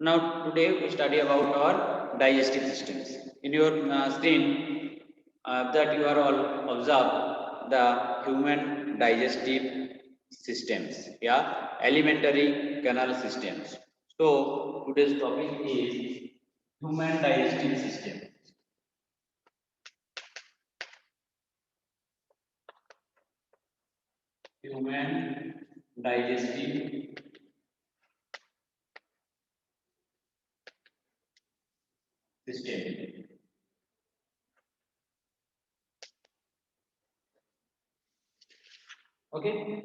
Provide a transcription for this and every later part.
Now today we study about our digestive systems. In your screen that you are all observe the human digestive systems, yeah, alimentary canal systems. So today's topic is human digestive system. Human digestive system. Okay,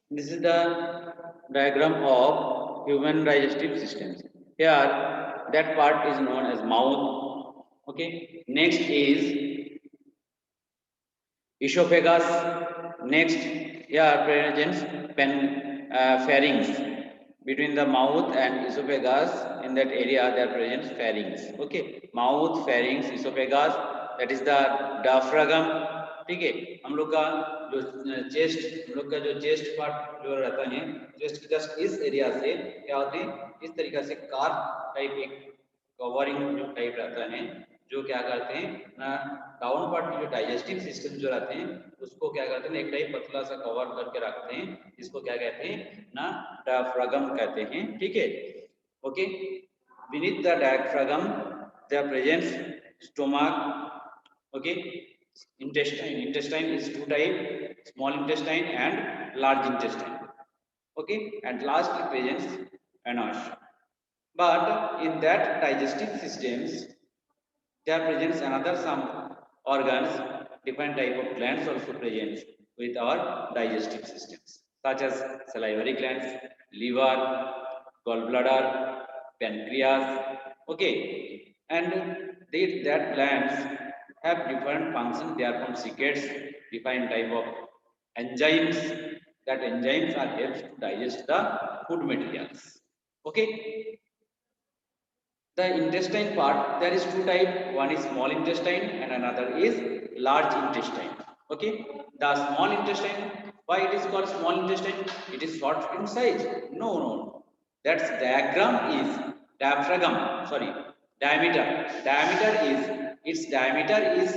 this is the diagram of human digestive systems. Here, that part is known as mouth. Okay, next is esophagus. Next, here presents pharynx. Between the mouth and esophagus, in that area, there presents pharynx. Okay, mouth, pharynx, esophagus. That is the diaphragm. ठीक है, हम लोग का जो chest, हम लोग का जो चेस्ट पार्ट जो रहता है, चेस्ट के जस्ट इस एरिया से क्या होते हैं, इस तरीका से कार टाइप एक कवरिंग जो टाइप रहता है, जो क्या करते हैं ना, डाउन पार्ट की जो डाइजेस्टिव सिस्टम जो रहते हैं उसको क्या करते हैं, एक टाइप पतला सा कवर करके रखते हैं, जिसको क्या कहते हैं ना, डायफ्रागम कहते हैं. ठीक है, okay. Beneath the diaphragm there presents stomach. Okay, intestine is two type, small intestine and large intestine. Okay, and lastly presents anus. But in that digestive systems there presents another some organs, different type of glands also present with our digestive systems, such as salivary glands, liver, gallbladder, pancreas. Okay, and that glands have different functions. They are from secretes different type of enzymes. That enzymes are helps to digest the food materials. Okay, the intestine part, there is two type. One is small intestine and another is large intestine. Okay, the small intestine, why it is called small intestine? It is short in size? No. That's diagram is diaphragm. Sorry, diameter. Its diameter is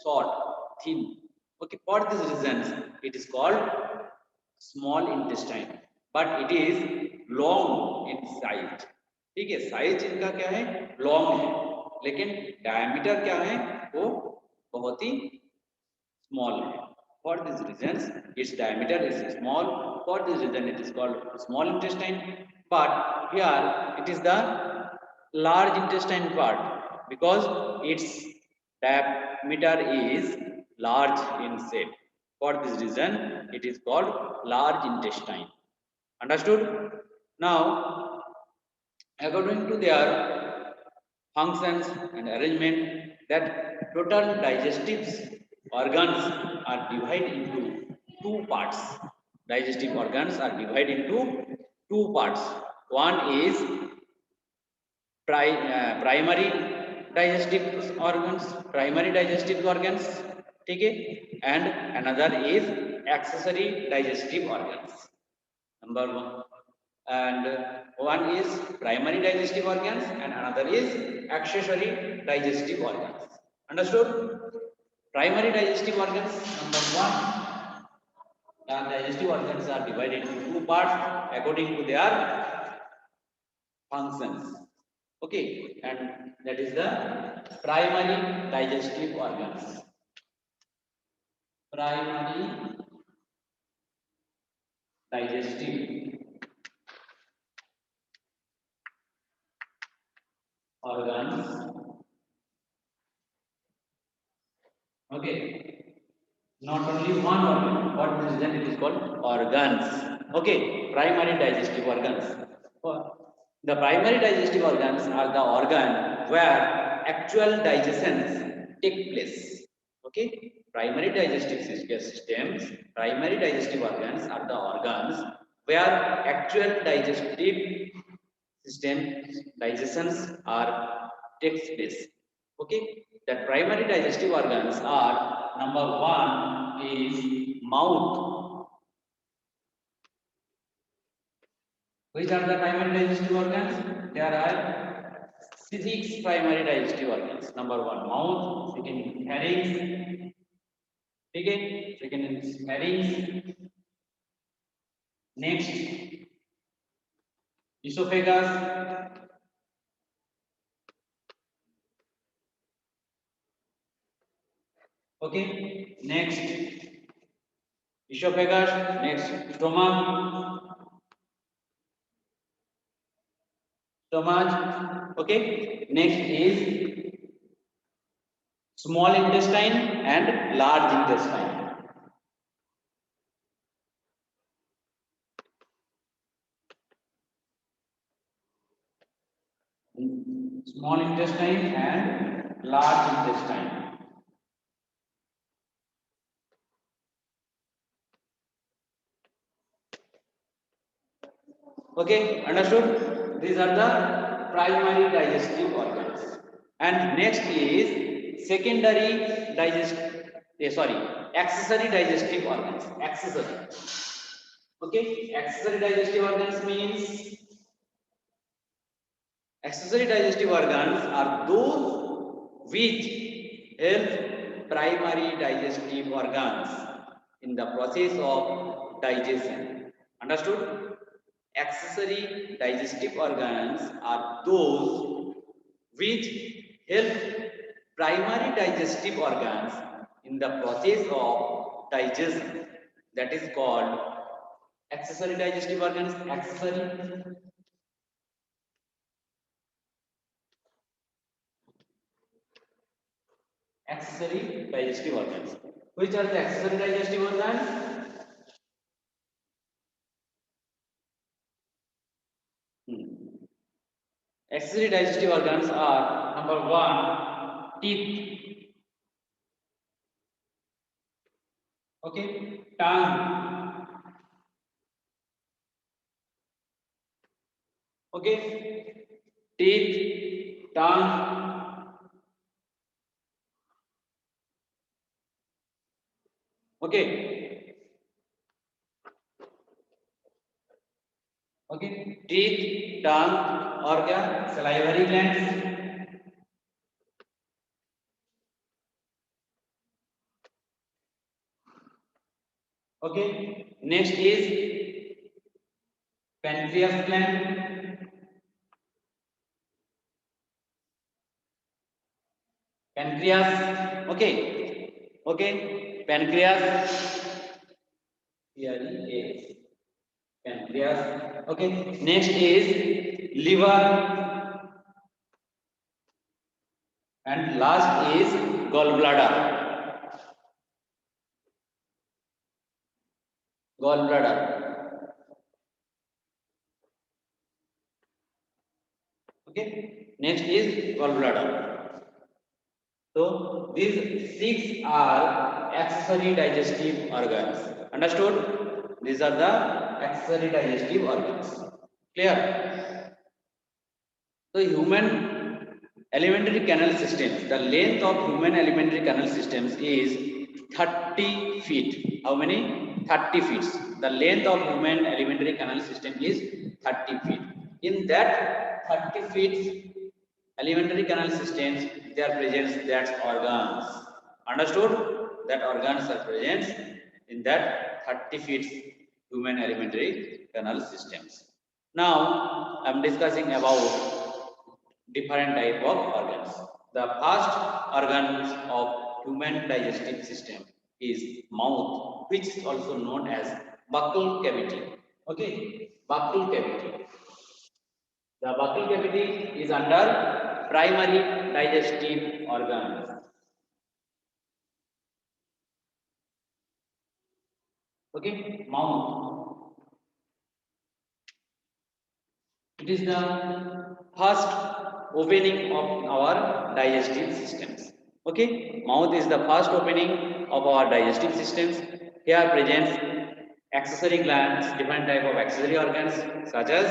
short, thin. Okay, for this reasons it is called small intestine, but it is long in size. ठीक है, size इनका क्या है, long है, लेकिन diameter क्या है, वो बहुत ही स्मॉल है. For these reasons its diameter is small. For this reason it is called small intestine. But here it is the large intestine part, because its diameter is large in shape. For this reason it is called large intestine. Understood? Now, according to their functions and arrangement, that total digestive organs are divided into two parts. Digestive organs are divided into two parts. One is primary primary digestive organs, okay, and another is accessory digestive organs. Number one, and one is primary digestive organs and another is accessory digestive organs. Understood? Primary digestive organs, number one, the digestive organs are divided into two parts according to their functions. Okay, and that is the primary digestive organs. Primary digestive organs. Okay, not only one organ, what is then it is called organs. Okay, primary digestive organs. The primary digestive organs are the organ where actual digestions take place. Okay, primary digestive systems, primary digestive organs are the organs where actual digestive system digestions are takes place. Okay, the primary digestive organs are, number one is mouth. Which are the primary digestive organs? There are six primary digestive organs. Number one, mouth. Second, pharynx. Okay. Second is pharynx. Next, esophagus. Okay. Next, esophagus. Next, stomach. Stomach. Okay. Next is small intestine and large intestine. Small intestine and large intestine. Okay, understood? These are the primary digestive organs. And next is secondary accessory digestive organs. Accessory digestive organs means accessory digestive organs are those which help primary digestive organs in the process of digestion. Understood? Accessory digestive organs are those which help primary digestive organs in the process of digestion. That is called accessory digestive organs. Accessory digestive organs. Which are the accessory digestive organs? Accessory digestive organs are number one, teeth. Okay, tongue. Okay, teeth, tongue. Okay, teeth, tongue, organ, salivary glands. Okay, next is pancreas gland. Pancreas. Okay, pancreas. Here is pancreas. Okay, next is liver, and last is gallbladder. Okay, next is gallbladder. So these six are accessory digestive organs. Understood? These are the accessory digestive organs. Clear? So human alimentary canal systems, the length of human alimentary canal systems is 30 feet. How many? 30 feet. The length of human alimentary canal system is 30 feet. In that 30 feet alimentary canal systems, there are present that organs. Understood? That organs are present in that 30 feet human alimentary canal systems. Now, I am discussing about different type of organs. The first organs of human digestive system is mouth, which is also known as buccal cavity. Okay, buccal cavity. The buccal cavity is under primary digestive organs. Okay, mouth. It is the first opening of our digestive systems. Okay, mouth is the first opening of our digestive systems. Here presents accessory glands, different type of accessory organs such as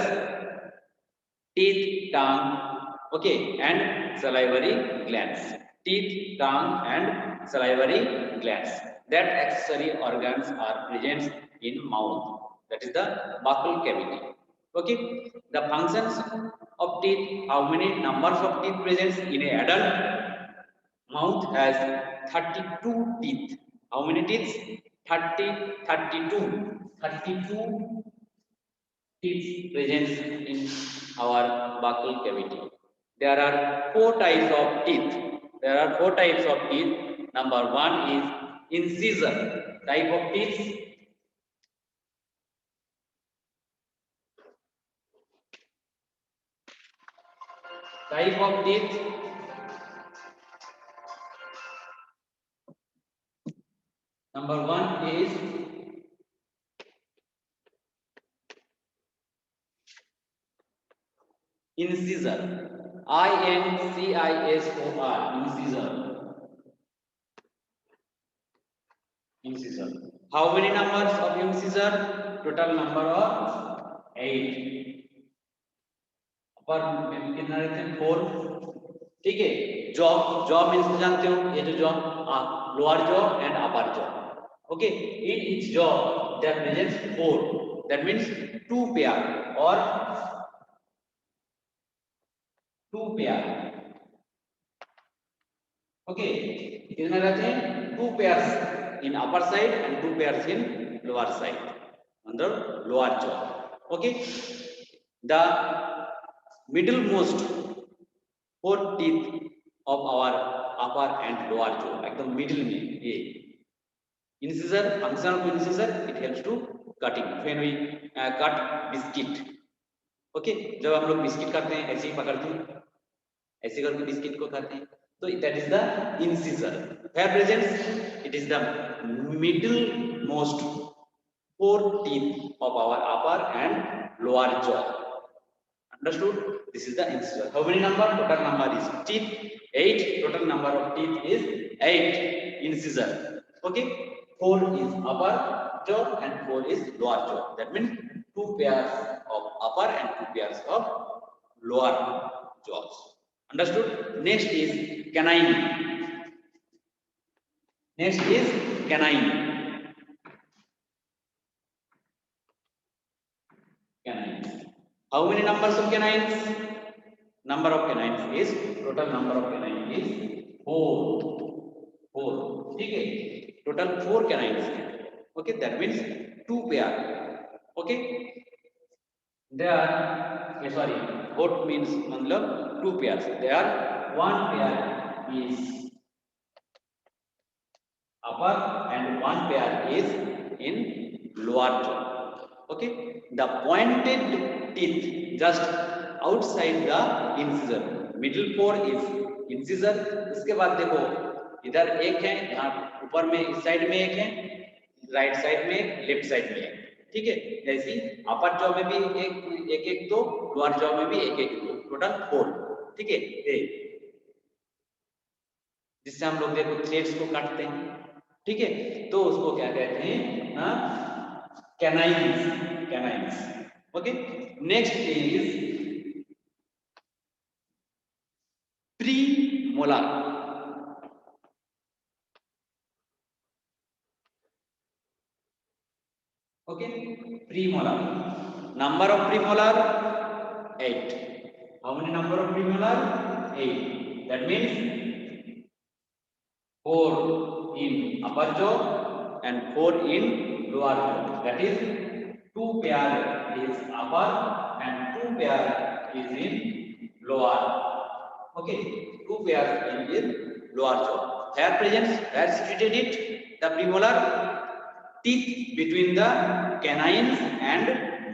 teeth, tongue, okay, and salivary glands. Teeth, tongue, and salivary glands. That accessory organs are present in mouth. That is the buccal cavity. Okay, the functions of teeth, how many numbers of teeth present in a adult mouth has 32 teeth. How many teeth? 30, 32. 32 teeth present in our buccal cavity. There are four types of teeth. There are four types of teeth. Number one is incisor type of teeth. Type of teeth. Number one is incisor. INCISOR. Incisor. Incisor. How many numbers of incisor? Total number of 8. पर कितना रहते हैं 4. ठीक है. Jaw jaw means जानते हो, ये जो jaw lower jaw and upper jaw. Okay, in each jaw there presents 4. That means 2 pair or 2 pair. Okay, कितने रहते हैं 2 pairs in upper side and 2 pairs in lower side under lower jaw. Okay, the middlemost 4 teeth of our upper and lower jaw एकदम middle में ये incisor. Function of incisor, it helps to cutting when we cut biscuit. Okay, जब हम लोग biscuit खाते हैं ऐसे ही पकड़ते हैं, ऐसे करके बिस्किट को खाते हैं, तो that is the incisor. Where presents? It is the middle most 4 teeth of our upper and lower jaw. Understood? This is the incisor. How many number? Total number is teeth 8. Total number of teeth is 8. Incisor. Okay. 4 is upper jaw and 4 is lower jaw. That means 2 pairs of upper and 2 pairs of lower jaws. Understood? Next is canine. Next is canine. Canines. How many numbers of canines? Number of canines is total number of canines is 4. 4. ठीक है? Total 4 canines. Okay, that means 2 pair. Okay. There, sorry, 4 means मतलब 2 pairs. There, 1 pair is upper and 1 pair is in lower jaw. Okay, the pointed teeth just outside the incisor. Middle 4 is incisor. इसके बाद देखो इधर एक है, यहाँ ऊपर में इस साइड में एक है, राइट साइड में एक, लेफ्ट साइड में एक. ठीक है, जैसे अपर जॉ में भी एक एक दो, लोअर जॉ में भी एक एक दो, टोटल 4. ठीक है, जिससे हम लोग देखो थ्रेड्स को काटते हैं. ठीक है, तो उसको क्या कहते हैं? Canines. Canines. Okay, next is premolar. Okay, premolar. Number of premolar 8. How many number of premolar? 8. That means 4 in upper jaw and 4 in lower jaw. That is 2 pair is upper and 2 pair is in lower. Okay, 2 pairs in lower jaw. Hair presence, where situated it? The premolar teeth between the canines and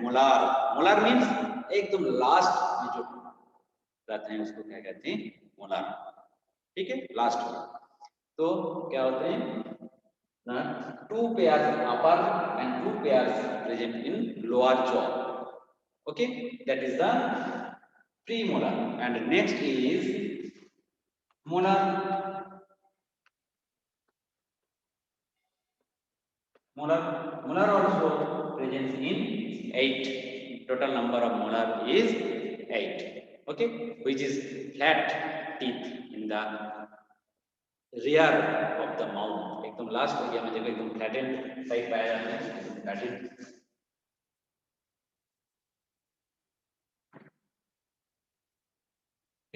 molar. Molar means एकदम last में जो रहते हैं उसको क्या कहते हैं? Molar. ठीक है, लास्ट में. तो क्या होते हैं? 2 pairs upper and 2 pairs present in lower jaw. Okay, that is the premolar. And next is molar. Molar also present in 8. Total number of molar is 8. Okay, which is flat teeth in the rear of the mouth. एकदम last area में देखो एकदम flattened type पाया जाता है. Flattened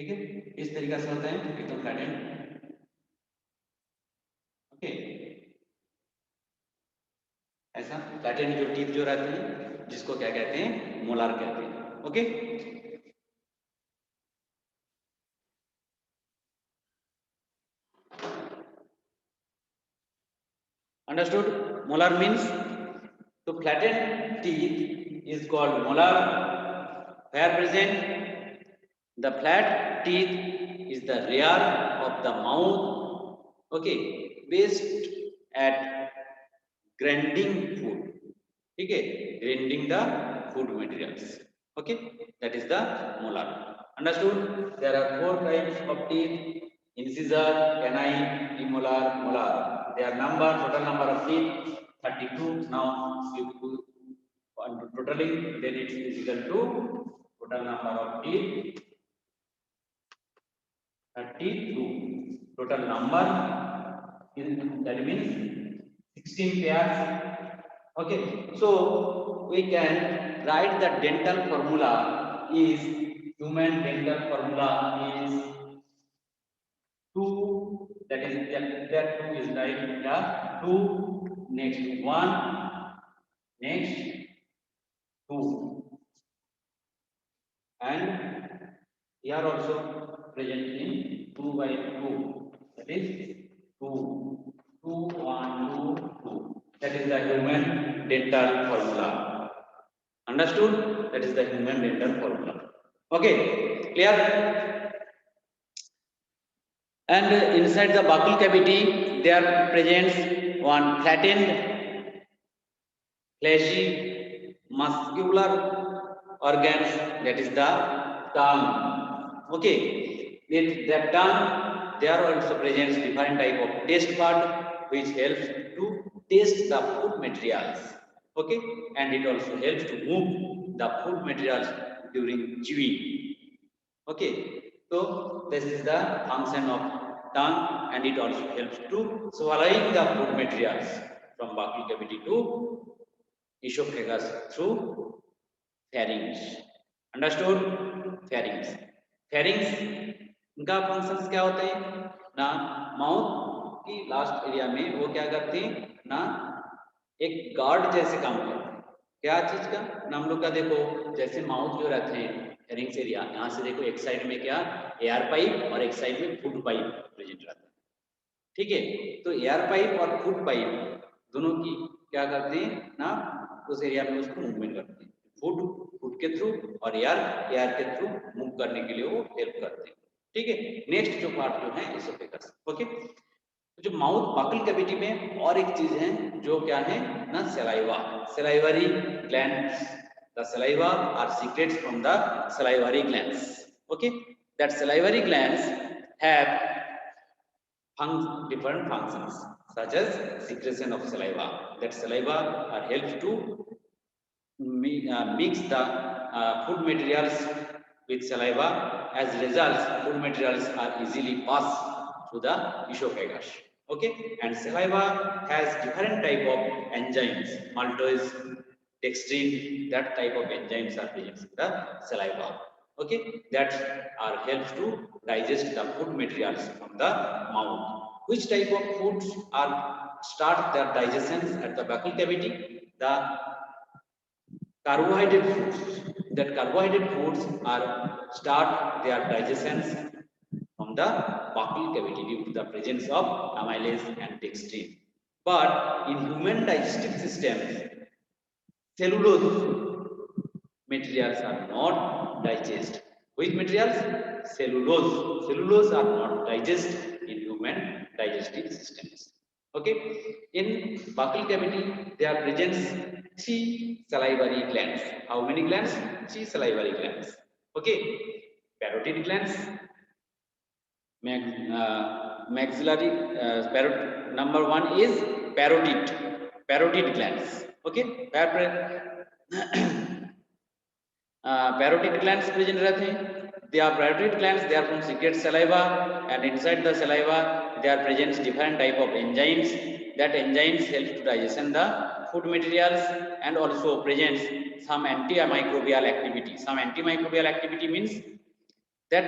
ठीक है, इस तरीका से होता है एकदम फ्लैटेंड। ओके, ऐसा फ्लैटेंड जो टीथ जो रहते हैं जिसको क्या कहते हैं, मोलार कहते हैं। Okay, understood? Molar means, so flattened teeth is called molar. Where present, the flat teeth is the rear of the mouth. Okay, based at grinding food. Okay, grinding the food materials. Okay, that is the molar. Understood? There are 4 types of teeth: incisor, canine, premolar, molar. Their number, total number of teeth 32. Now you want to totaling, then it is equal to total number of teeth 32. Total number is, that means 16 pairs. Okay, so we can write the dental formula is, human dental formula is 2, that is that 2 is like, yeah, 2, next 1, next 2, and here also present in 2 by 2, that is 2, 2, 1, 2, 2. That is the human dental formula. Understood? That is the human dental formula. Okay, clear? And inside the buccal cavity, there presents one flattened, fleshy, muscular organs, that is the tongue. Okay, in that tongue, there also presents different type of taste bud which helps to taste the food materials. Okay, and it also helps to move the food materials during chewing. Okay, so this is the function of tongue, and it also helps to swallowing the food materials from buccal cavity to esophagus through pharynx. Understood? Pharynx. Pharynx इनका functions क्या होते हैं ना, mouth की last area में वो क्या करते हैं ना, एक गार्ड जैसे काम करते हैं। क्या चीज का ना, हम लोग का देखो, जैसे माउथ जो रहते हैं फेरिंग्स एरिया, यहाँ से देखो एक साइड में क्या एयर पाइप और एक साइड में फूड पाइप प्रेजेंट रहता है। ठीक है, तो एयर पाइप और फूड पाइप दोनों की क्या करते हैं ना, उस एरिया में उसको मूवमेंट करते हैं। फूड के थ्रू और एयर के थ्रू मूव करने के लिए वो हेल्प करते हैं। ठीक है, नेक्स्ट जो पार्ट जो है एसोफेगस। ओके, जो माउथ बकल कैविटी में और एक चीज है जो क्या है ना, saliva, salivary glands. The saliva are secretes from the salivary glands. Okay, that salivary glands have different functions such as secretion of saliva. That saliva are helps to mix the food materials with saliva. As results, food materials are easily passed through the esophagus. Okay, and saliva has different type of enzymes, maltose, dextrin. That type of enzymes are present in the saliva. Okay, that are helps to digest the food materials from the mouth. Which type of foods are start their digestion at the buccal cavity? The carbohydrate foods. That carbohydrate foods are start their digestions from the buccal cavity due to the presence of amylase and dextrin. But in human digestive systems, cellulose materials are not digested. Which materials? Cellulose. Cellulose are not digested in human digestive systems. Okay. In buccal cavity, there are present 3 salivary glands. How many glands? 3 salivary glands. Okay. Parotid glands, maxillary. Number 1 is parotid. Parotid glands. Okay. Parotid glands present रहते हैं. They are parotid glands. They are from secret saliva, and inside the saliva there are present different type of enzymes. That enzymes help to digestion the food materials, and also presents some antimicrobial activity. Some antimicrobial activity means that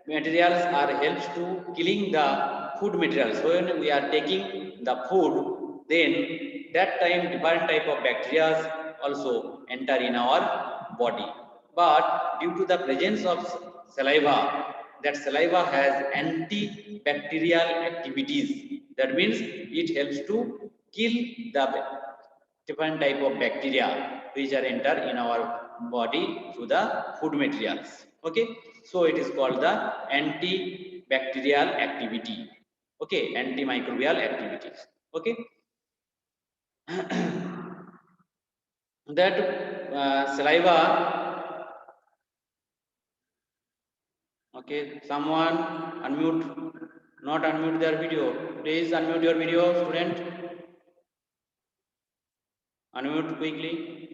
materials are helps to killing the food materials. So when we are taking the food, then that time different type of bacteria also enter in our body. But due to the presence of saliva, that saliva has antibacterial activities. That means it helps to kill the different type of bacteria which are enter in our body through the food materials. Okay, so it is called the antibacterial activity. Okay, antimicrobial activities. Okay. That saliva. Okay, someone unmute, not unmute their video. Please unmute your video, student. Unmute quickly.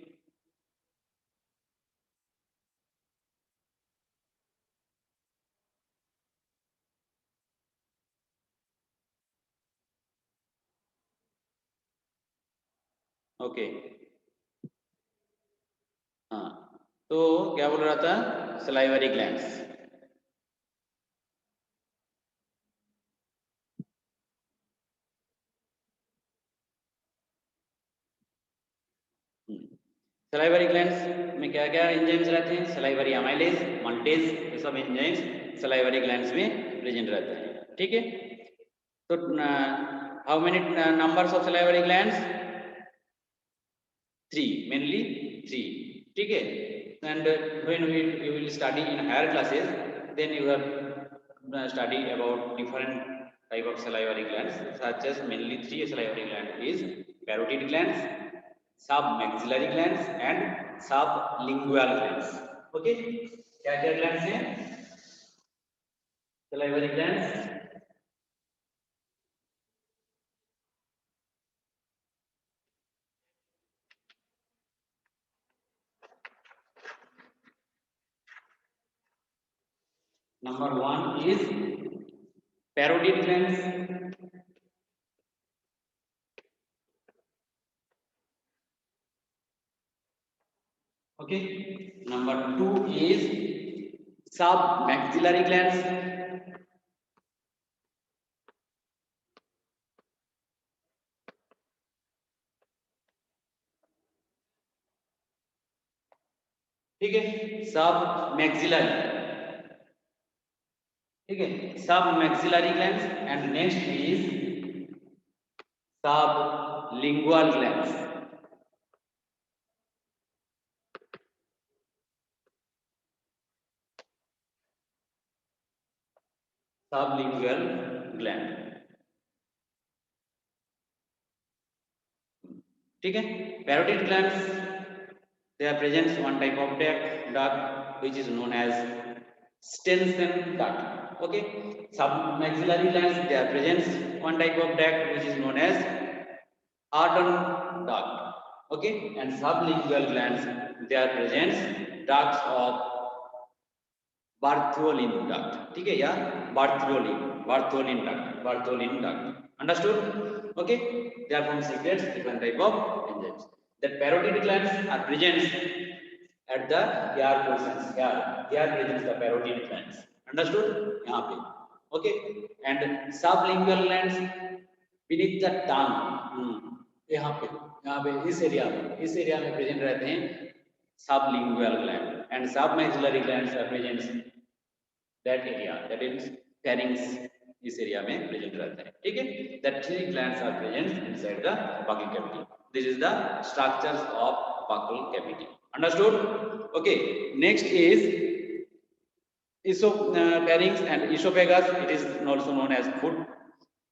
Okay हाँ, तो क्या बोल रहा था, salivary glands. Salivary glands में क्या क्या enzymes रहते हैं? सलाइवरी अमाइलेज, मल्टेज, ये सब एंजाइम्स सलाइवरी ग्लैंड्स में प्रेजेंट रहते हैं. ठीक है, तो how many numbers of salivary glands? 3, mainly 3. ठीक है, and when you will study in higher classes, then you have study about different type of salivary glands, such as mainly 3 salivary gland is parotid glands, submaxillary glands and sublingual glands. Okay, क्या क्या glands हैं salivary glands? Number 1 is parotid glands. Okay, number 2 is submaxillary glands. ठीक है, submaxillary. ठीक है, submaxillary glands. And next is sublingual glands. Sublingual gland. ठीक है, parotid glands, they are present one type of duct which is known as Stensen duct. Okay, submaxillary glands, they are present one type of duct which is known as Arden duct. Okay, and sublingual glands, they are present ducts of Bartholin duct. ठीक है, या Bartholin duct. Understood? Okay, they are from secrets, different type of enzymes. The parotid glands are present at the hair portions. Here presents the parotid glands. Understood? यहाँ पे. Okay, and sublingual glands beneath the tongue. यहाँ पे इस area में present रहते हैं sublingual gland, and submaxillary glands are present that area, that is pharynx, इस area में प्रेजेंट रहता है. ठीक है, that 3 glands are present inside the buccal cavity. This is the structures of buccal cavity. Understood? Okay, next is pharynx and esophagus. It is also known as food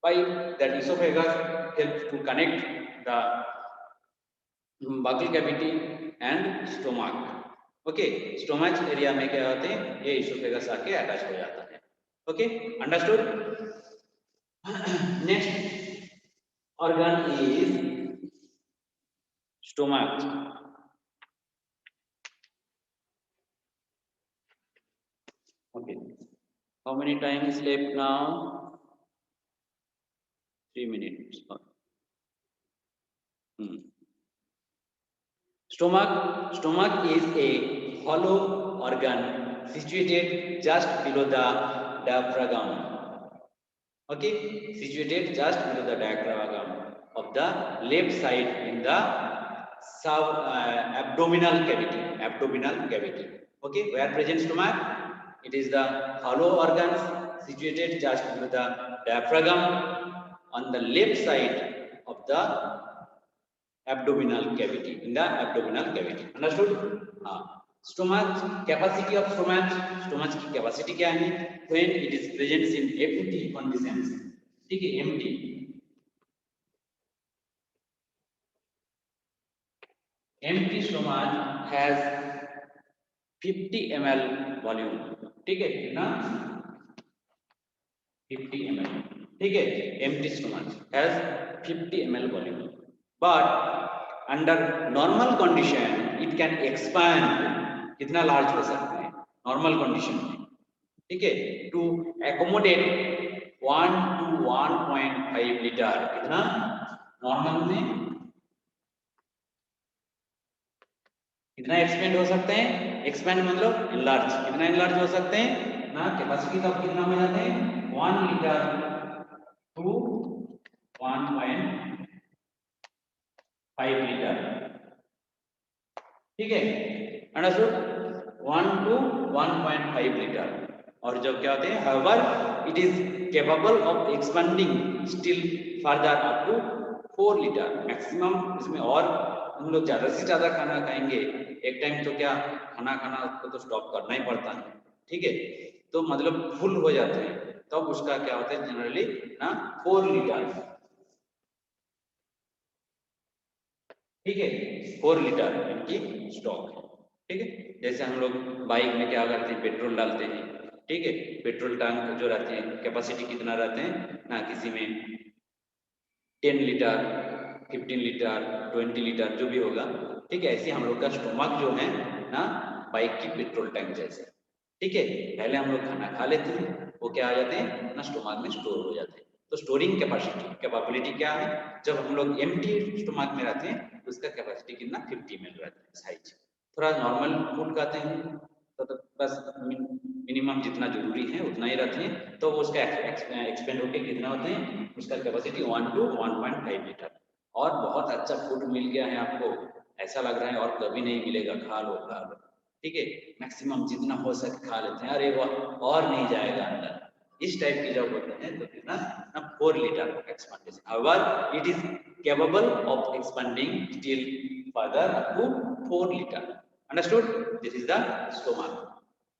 pipe. That esophagus helps to connect the buccal cavity and stomach. Okay, stomach area में क्या होते हैं, ये oesophagus आके attach हो जाता है. Okay, understood. Next organ is stomach. Okay, how many times left now? 3 minutes. Stomach is a hollow organ situated just below the diaphragm. Okay, situated just below the diaphragm of the left side in the abdominal cavity. Abdominal cavity. Okay, where present stomach? It is the hollow organs situated just below the diaphragm on the left side of the abdominal cavity. In the abdominal cavity. Understood? Stomach, capacity of stomach. Stomach की capacity क्या है? When it is present in empty conditions. ठीक है, empty. Empty stomach has 50 ml volume. ठीक है ना? 50 ml. ठीक है, empty stomach has 50 ml volume. But under normal condition, it can expand. कितना large हो सकता है? Normal condition में. ठीक है, to accommodate 1 to 1.5 liter. कितना? Normal में कितना एक्सपेंड हो सकते हैं? एक्सपेंड मतलब इनलार्ज. कितना इनलार्ज हो सकते हैं ना? कैपेसिटी का कितना हो जाते हैं? 1 लीटर टू 1.5 लीटर. ठीक है, अंडरस्टूड? 1 to 1.5 litre. और जब क्या होते हैं? however it is capable of expanding still further up to 4 litre. Maximum इसमें और हम लोग ज्यादा से ज्यादा खाना खाएंगे. एक टाइम तो क्या खाना को तो स्टॉप करना ही पड़ता है. ठीक है, तो मतलब फुल हो जाते हैं तब तो उसका क्या होता है जनरली ना 4 लीटर. ठीक है, 4 लीटर इनकी स्टॉक है. ठीक है, जैसे हम लोग बाइक में क्या करते हैं? पेट्रोल डालते हैं. ठीक है, पेट्रोल टैंक जो रहते हैं कैपेसिटी कितना रहते हैं ना? किसी में 10 लीटर, 15 लीटर, 20 लीटर जो भी होगा. ठीक है, ऐसे हम लोग का स्टोमक जो है ना बाइक की पेट्रोल टैंक जैसे. ठीक है, पहले हम लोग खाना खा लेते हैं, वो क्या आ जाते हैं ना स्टोमक में स्टोर हो जाते हैं. तो स्टोरिंग कैपेबिलिटी क्या है? जब हम लोग एम्प्टी स्टोमक में रहते हैं तो उसका कैपेसिटी कितना 50 ml रहता है. साइज थोड़ा नॉर्मल फूड खाते हैं तो बस मिनिमम जितना जरूरी है उतना ही रहते हैं. तो वो उसका एक्सपेंड होके कितना होते हैं? उसका कैपेसिटी 1 to 1.5 लीटर. और बहुत अच्छा फूड मिल गया है आपको, ऐसा लग रहा है और कभी नहीं मिलेगा. खा लो खा लो. ठीक है, मैक्सिमम जितना हो सके खा लेते हैं. अरे वो और नहीं जाएगा अंदर. इस टाइप की जब होते हैं तो कितना ना 4 litre एक्सपेंडेशन. however it is capable of expanding still further up to 4 liter. Understood? This is the stomach.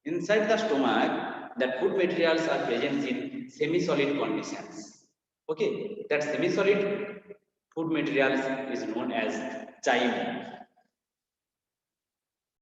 Inside the stomach, that food materials are present in semi-solid conditions. Okay, that semi-solid food materials is known as chyme.